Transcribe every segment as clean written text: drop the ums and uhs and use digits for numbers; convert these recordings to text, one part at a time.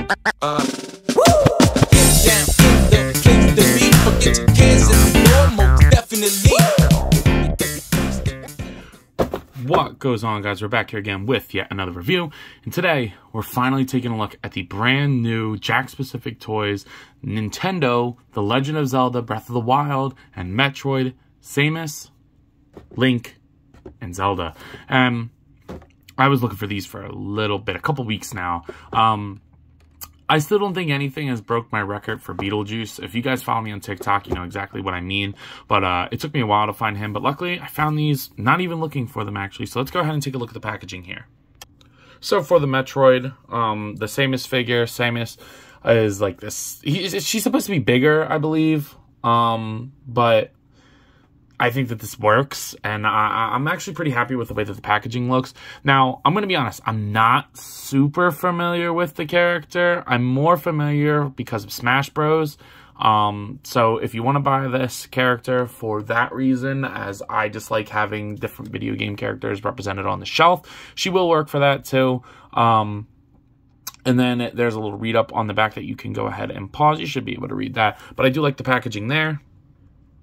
Down in the place to be. Forget your cares and normal, definitely. What goes on, guys? We're back here again with yet another review, and today we're finally taking a look at the brand new Jakk specific toys, Nintendo, The Legend of Zelda, Breath of the Wild, and Metroid, Samus, Link, and Zelda. I was looking for these for a couple weeks now. I still don't think anything has broke my record for Beetlejuice. If you guys follow me on TikTok, you know exactly what I mean. But it took me a while to find him. But luckily, I found these not even looking for them, actually. So let's go ahead and take a look at the packaging here. So for the Metroid, the Samus figure, Samus is like this. She's supposed to be bigger, I believe. But I think that this works, and I'm actually pretty happy with the way that the packaging looks. Now, I'm going to be honest, I'm not super familiar with the character. I'm more familiar because of Smash Bros. So if you want to buy this character for that reason, as I just like having different video game characters represented on the shelf, she will work for that too. And then there's a little read-up on the back that you can go ahead and pause. You should be able to read that, but I do like the packaging there.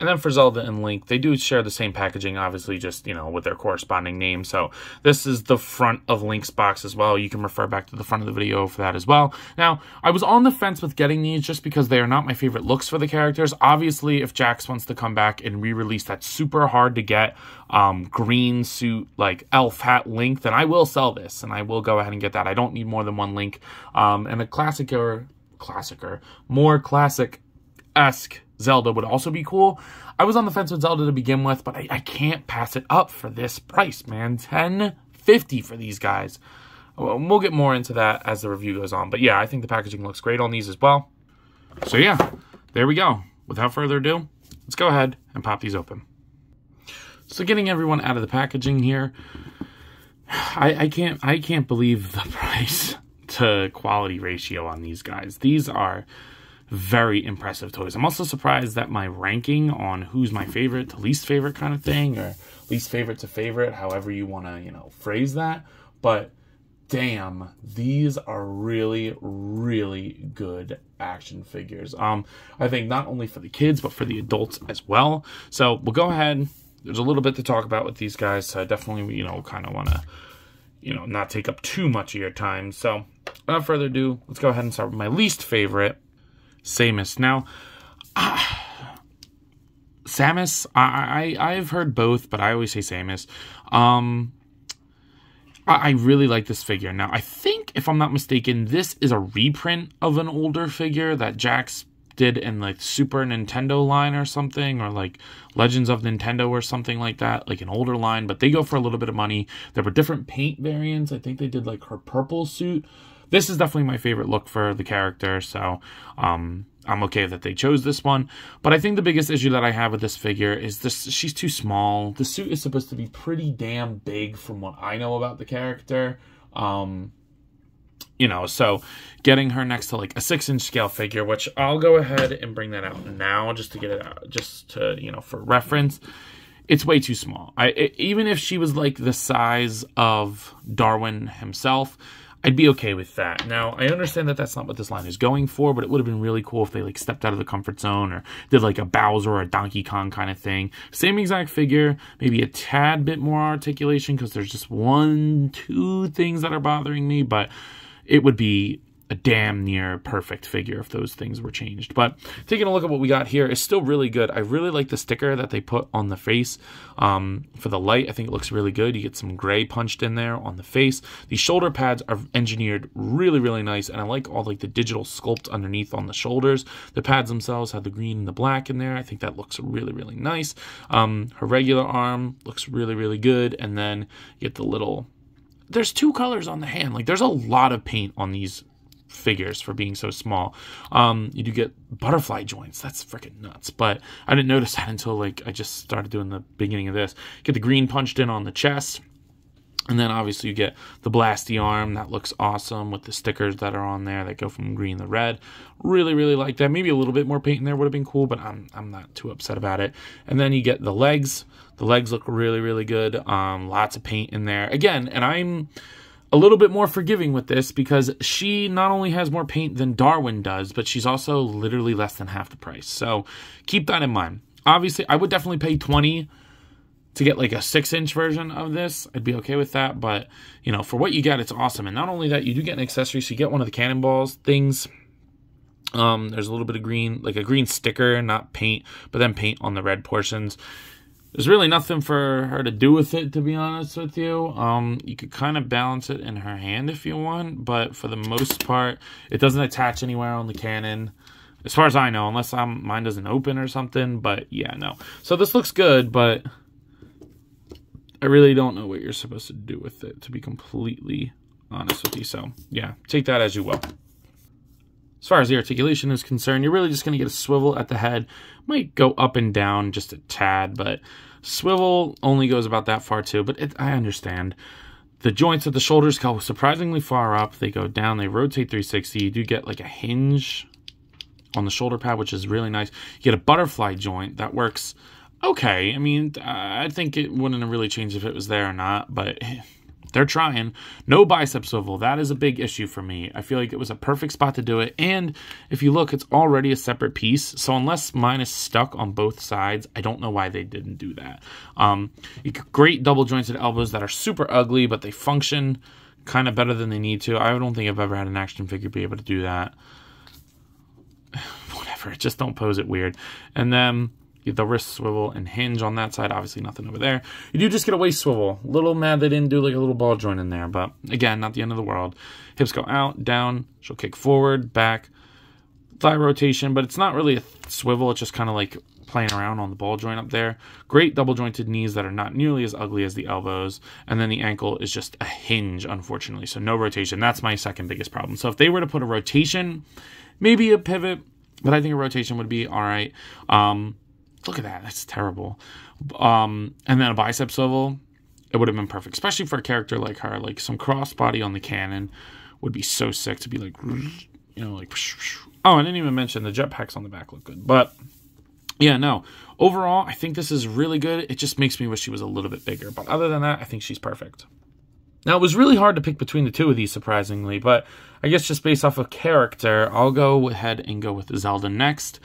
And then for Zelda and Link, they do share the same packaging, obviously, just, you know, with their corresponding name. So this is the front of Link's box as well. You can refer back to the front of the video for that as well. Now, I was on the fence with getting these just because they are not my favorite looks for the characters. Obviously, if Jakk wants to come back and re-release that super hard to get green suit, like elf hat Link, then I will sell this and I will go ahead and get that. I don't need more than one Link. And a more classic-esque Zelda would also be cool. I was on the fence with Zelda to begin with, but I can't pass it up for this price, man. $10.50 for these guys. We'll get more into that as the review goes on. But yeah, I think the packaging looks great on these as well. So yeah, there we go. Without further ado, let's go ahead and pop these open. So getting everyone out of the packaging here, I can't believe the price to quality ratio on these guys. These are very impressive toys. I'm also surprised that my ranking on who's my favorite to least favorite kind of thing, or least favorite to favorite, however you want to, you know, phrase that. But damn, these are really, really good action figures. I think not only for the kids, but for the adults as well. So we'll go ahead. There's a little bit to talk about with these guys. So I definitely, you know, kind of want to, you know, not take up too much of your time. So without further ado, let's go ahead and start with my least favorite, Samus. Now, Samus, I've heard both, but I always say Samus. I really like this figure. Now, I think, if I'm not mistaken, this is a reprint of an older figure that Jakk did in, like, Super Nintendo line or something, or, like, Legends of Nintendo or something like that, like an older line, but they go for a little bit of money. There were different paint variants. I think they did, like, her purple suit. This is definitely my favorite look for the character, so I'm okay that they chose this one. But I think the biggest issue that I have with this figure is she's too small. The suit is supposed to be pretty damn big from what I know about the character. You know, so getting her next to like a 6-inch scale figure, which I'll go ahead and bring that out now just to get it out, just to, you know, for reference. It's way too small. Even if she was like the size of Darwin himself, I'd be okay with that. Now, I understand that that's not what this line is going for, but it would have been really cool if they like stepped out of the comfort zone or did like a Bowser or a Donkey Kong kind of thing. Same exact figure, maybe a tad bit more articulation because there's just 1-2 things that are bothering me, but it would be a damn near perfect figure if those things were changed. But taking a look at what we got here is still really good. I really like the sticker that they put on the face for the light. I think it looks really good. You get some gray punched in there on the face. These shoulder pads are engineered really, really nice, and I like all like the digital sculpt underneath on the shoulders. The pads themselves have the green and the black in there. I think that looks really, really nice. Her regular arm looks really, really good, and then you get the little... There's 2 colors on the hand. Like, there's a lot of paint on these figures for being so small. You do get butterfly joints. That's freaking nuts. But I didn't notice that until like I just started doing the beginning of this. Get the green punched in on the chest. And then obviously you get the blasty arm. That looks awesome with the stickers that are on there that go from green to red. Really, really like that. Maybe a little bit more paint in there would have been cool, but I'm not too upset about it. And then you get the legs. The legs look really, really good. Lots of paint in there. Again, and a little bit more forgiving with this because she not only has more paint than Darwin does, but she's also literally less than half the price. So keep that in mind. Obviously, I would definitely pay $20 to get like a 6-inch version of this. I'd be okay with that, but you know, for what you get, it's awesome. And not only that, you do get an accessory, so you get one of the cannonballs things. There's a little bit of green, like a green sticker, not paint, but then paint on the red portions. There's really nothing for her to do with it, to be honest with you. You could kind of balance it in her hand if you want, but for the most part, it doesn't attach anywhere on the cannon, as far as I know, unless mine doesn't open or something. But yeah, no. So this looks good, but I really don't know what you're supposed to do with it, to be completely honest with you. So yeah, take that as you will. As far as the articulation is concerned, you're really just going to get a swivel at the head. Might go up and down just a tad, but swivel only goes about that far too. But I understand. The joints at the shoulders go surprisingly far up. They go down. They rotate 360. You do get like a hinge on the shoulder pad, which is really nice. You get a butterfly joint that works okay. I mean, I think it wouldn't have really changed if it was there or not, but they're trying. No bicep swivel. That is a big issue for me. I feel like it was a perfect spot to do it. And if you look, it's already a separate piece. So unless mine is stuck on both sides, I don't know why they didn't do that. You get great double jointed elbows that are super ugly, but they function kind of better than they need to. I don't think I've ever had an action figure be able to do that. Whatever. Just don't pose it weird. And then the wrist swivel and hinge on that side. Obviously nothing over there. You do just get a waist swivel. Little mad they didn't do like a little ball joint in there, but again, not the end of the world. Hips go out, down. She'll kick forward, back, thigh rotation, but it's not really a swivel. It's just kind of like playing around on the ball joint up there. Great double jointed knees that are not nearly as ugly as the elbows. And then the ankle is just a hinge, unfortunately. So no rotation. That's my second biggest problem. So if they were to put a rotation, maybe a pivot, but I think a rotation would be all right. Look at that. That's terrible. And then a bicep swivel, it would have been perfect, especially for a character like her. Like some crossbody on the cannon would be so sick to be like, you know, like, oh, I didn't even mention the jetpacks on the back look good. But yeah, no. Overall, I think this is really good. It just makes me wish she was a little bit bigger. But other than that, I think she's perfect. Now, it was really hard to pick between the two of these, surprisingly, but I guess just based off of character, I'll go ahead and go with Zelda next.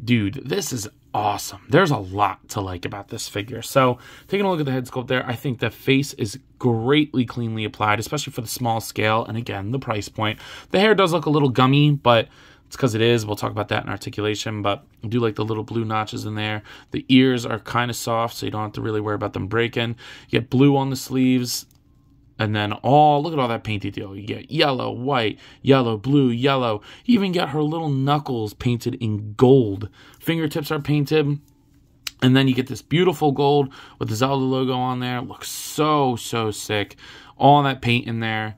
Dude, this is awesome. There's a lot to like about this figure. So, taking a look at the head sculpt there, I think the face is greatly cleanly applied, especially for the small scale, and again, the price point. The hair does look a little gummy, but it's because it is. We'll talk about that in articulation, but I do like the little blue notches in there. The ears are kind of soft, so you don't have to really worry about them breaking. You get blue on the sleeves, and then look at all that paint detail. You get yellow, white, yellow, blue, yellow. You even get her little knuckles painted in gold. Fingertips are painted. And then you get this beautiful gold with the Zelda logo on there. It looks so, so sick. All that paint in there.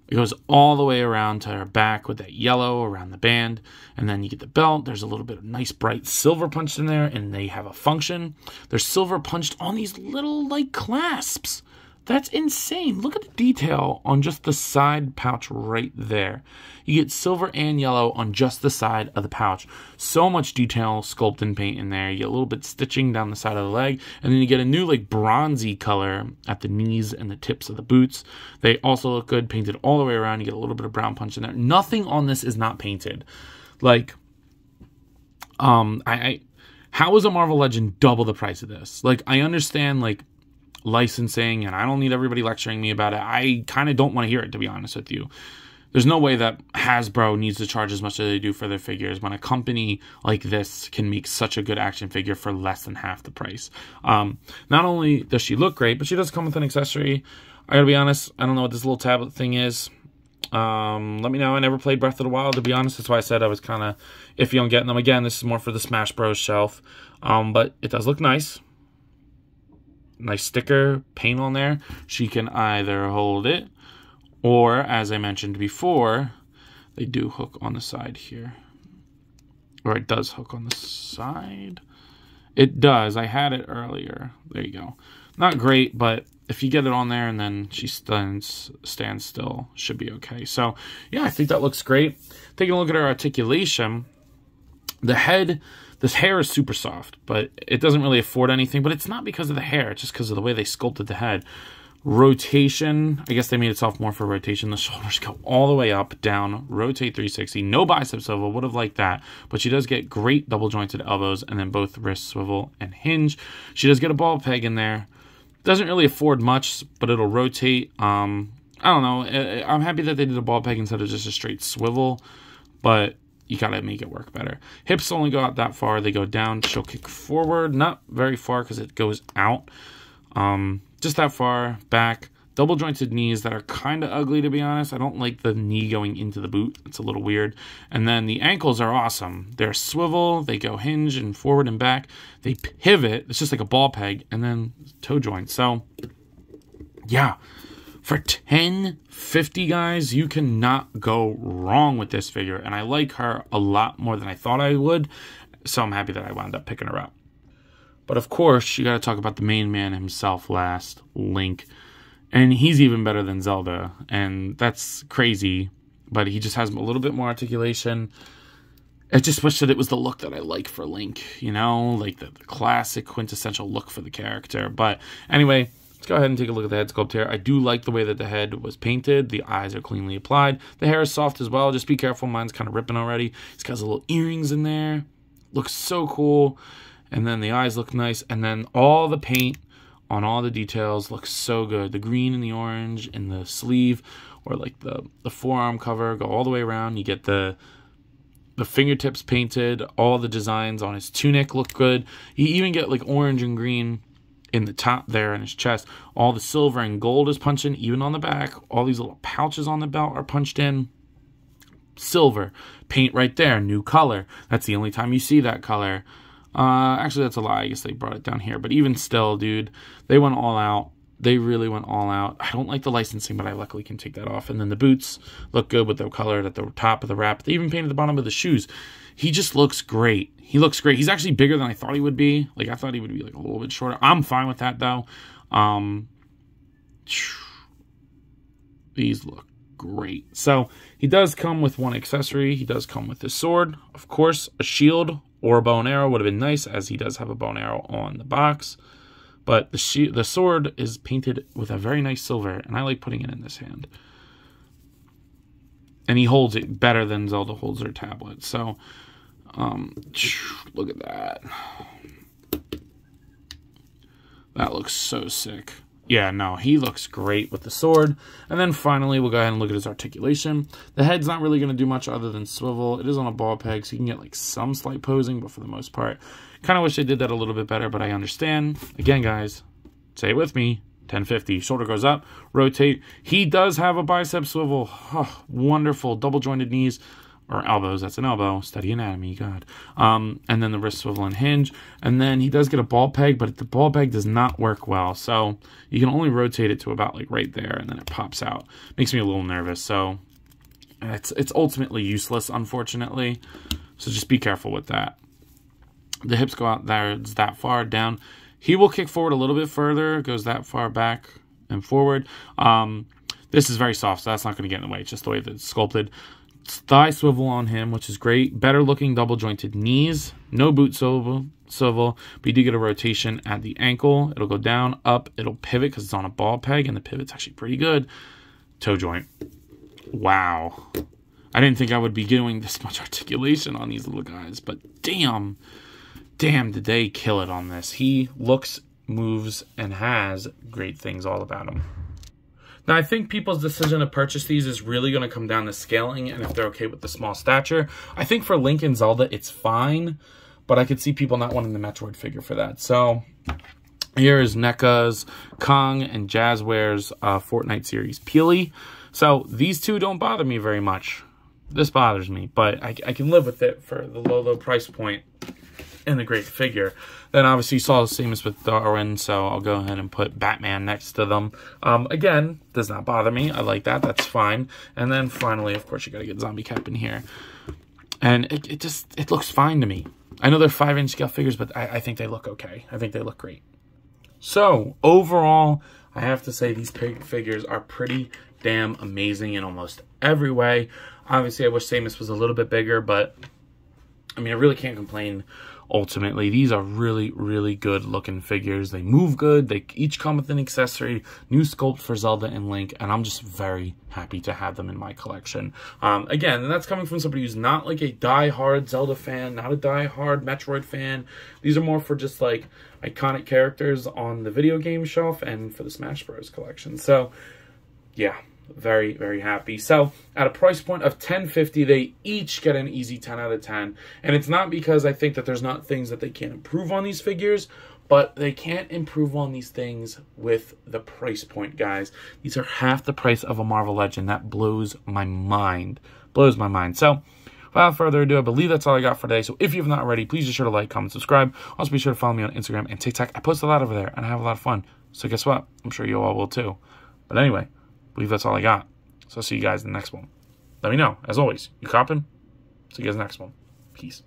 It goes all the way around to her back with that yellow around the band. And then you get the belt. There's a little bit of nice bright silver punched in there. And they have a function. There's silver punched on these little, like, clasps. That's insane. Look at the detail on just the side pouch right there. You get silver and yellow on just the side of the pouch. So much detail, sculpt and paint in there. You get a little bit stitching down the side of the leg. And then you get a new like bronzy color at the knees and the tips of the boots. They also look good, painted all the way around. You get a little bit of brown punch in there. Nothing on this is not painted. Like, how is a Marvel Legend double the price of this? Like, I understand, like, licensing, and I don't need everybody lecturing me about it. I kind of don't want to hear it, to be honest with you. There's no way that Hasbro needs to charge as much as they do for their figures when a company like this can make such a good action figure for less than half the price. Not only does she look great, but she does come with an accessory. I gotta be honest, I don't know what this little tablet thing is. Let me know. I never played Breath of the Wild, to be honest. That's why I said I was kind of iffy on getting them. Again, this is more for the Smash Bros. Shelf. But it does look nice. Nice sticker paint on there. She can either hold it, or as I mentioned before, they do hook on the side here. Or it does hook on the side. It does. I had it earlier. There you go. Not great, but if you get it on there and then she stands still, should be okay. So, yeah, I think that looks great. Taking a look at her articulation, the head, this hair is super soft, but it doesn't really afford anything. But it's not because of the hair. It's just because of the way they sculpted the head. Rotation, I guess they made it soft more for rotation. The shoulders go all the way up, down, rotate 360. No bicep swivel, would have liked that. But she does get great double jointed elbows, and then both wrists swivel and hinge. She does get a ball peg in there. Doesn't really afford much, but it'll rotate. I don't know. I'm happy that they did a ball peg instead of just a straight swivel, but you gotta make it work better. Hips only go out that far. They go down. She'll kick forward, not very far because it goes out. Just that far back. Double jointed knees that are kind of ugly, to be honest. I don't like the knee going into the boot. It's a little weird. And then the ankles are awesome. They're swivel. They go hinge and forward and back. They pivot. It's just like a ball peg. And then toe joint. So, yeah. For $10.50, guys, you cannot go wrong with this figure. And I like her a lot more than I thought I would. So I'm happy that I wound up picking her up. But of course, you got to talk about the main man himself last, Link. And he's even better than Zelda. And that's crazy. But he just has a little bit more articulation. I just wish that it was the look that I like for Link. You know, like the classic quintessential look for the character. But anyway, let's go ahead and take a look at the head sculpt here. I do like the way that the head was painted. The eyes are cleanly applied. The hair is soft as well. Just be careful. Mine's kind of ripping already. He's got his little earrings in there. Looks so cool. And then the eyes look nice. And then all the paint on all the details looks so good. The green and the orange in the sleeve, or like the forearm cover, go all the way around. You get the fingertips painted. All the designs on his tunic look good. You even get like orange and green in the top there in his chest. All the silver and gold is punched in, even on the back. All these little pouches on the belt are punched in. Silver. Paint right there. New color. That's the only time you see that color. Actually, that's a lie. I guess they brought it down here. But even still, dude, they went all out. They really went all out. I don't like the licensing, but I luckily can take that off. And then the boots look good with the color at the top of the wrap. They even painted the bottom of the shoes. He just looks great. He looks great. He's actually bigger than I thought he would be. Like, I thought he would be like a little bit shorter. I'm fine with that, though. These look great. So, he does come with one accessory. He does come with his sword. Of course, a shield or a bow and arrow would have been nice, as he does have a bow and arrow on the box. But the sword is painted with a very nice silver, and I like putting it in this hand. And he holds it better than Zelda holds her tablet. So, look at that. That looks so sick. Yeah, no, he looks great with the sword. And then finally, we'll go ahead and look at his articulation. The head's not really going to do much other than swivel. It is on a ball peg, so you can get like some slight posing, but for the most part, kind of wish they did that a little bit better, but I understand. Again, guys, say it with me. $10.50. Shoulder goes up, rotate. He does have a bicep swivel. Oh, wonderful. Double jointed knees. Or elbows, that's an elbow. Study anatomy, God. And then the wrist swivel and hinge. And then he does get a ball peg, but the ball peg does not work well. So you can only rotate it to about like right there, and then it pops out. Makes me a little nervous. So it's ultimately useless, unfortunately. So just be careful with that. The hips go out there, it's that far down. He will kick forward a little bit further, goes that far back and forward. This is very soft, so that's not going to get in the way. It's just the way that it's sculpted. Thigh swivel on him, which is great. Better looking double jointed knees. No boot swivel, but you do get a rotation at the ankle. It'll go down, up. It'll pivot because it's on a ball peg, and the pivot's actually pretty good. Toe joint. Wow. I didn't think I would be doing this much articulation on these little guys, but damn, did they kill it on this. He looks, moves, and has great things all about him. Now, I think people's decision to purchase these is really going to come down to scaling and if they're okay with the small stature. I think for Link and Zelda, it's fine, but I could see people not wanting the Metroid figure for that. So, here is NECA's Kong and Jazzware's Fortnite series Peely. So, these two don't bother me very much. This bothers me, but I can live with it for the low price point and the great figure. Then obviously you saw Samus with Darwin, so I'll go ahead and put Batman next to them. Again, does not bother me. I like that. That's fine. And then finally, of course, you got to get Zombie Cap in here. And it looks fine to me. I know they're 5-inch scale figures, but I think they look okay. I think they look great. So, overall, I have to say these figures are pretty damn amazing in almost every way. Obviously, I wish Samus was a little bit bigger, but I mean, I really can't complain ultimately. These are really, really good looking figures. They move good. They each come with an accessory, new sculpt for Zelda and Link, and I'm just very happy to have them in my collection. Again, and that's coming from somebody who's not like a die-hard Zelda fan, not a die-hard Metroid fan. These are more for just like iconic characters on the video game shelf and for the Smash Bros. Collection. So, yeah. Very, very happy. So, at a price point of $10.50, they each get an easy 10 out of 10. And it's not because I think that there's not things that they can't improve on these figures, but they can't improve on these things with the price point, guys. These are half the price of a Marvel Legend. That blows my mind. Blows my mind. So, without further ado, I believe that's all I got for today. So, if you have not already, please be sure to like, comment, subscribe. Also, be sure to follow me on Instagram and TikTok. I post a lot over there, and I have a lot of fun. So, guess what? I'm sure you all will, too. But anyway, I believe that's all I got. So I'll see you guys in the next one. Let me know. As always, you copping? See you guys in the next one. Peace.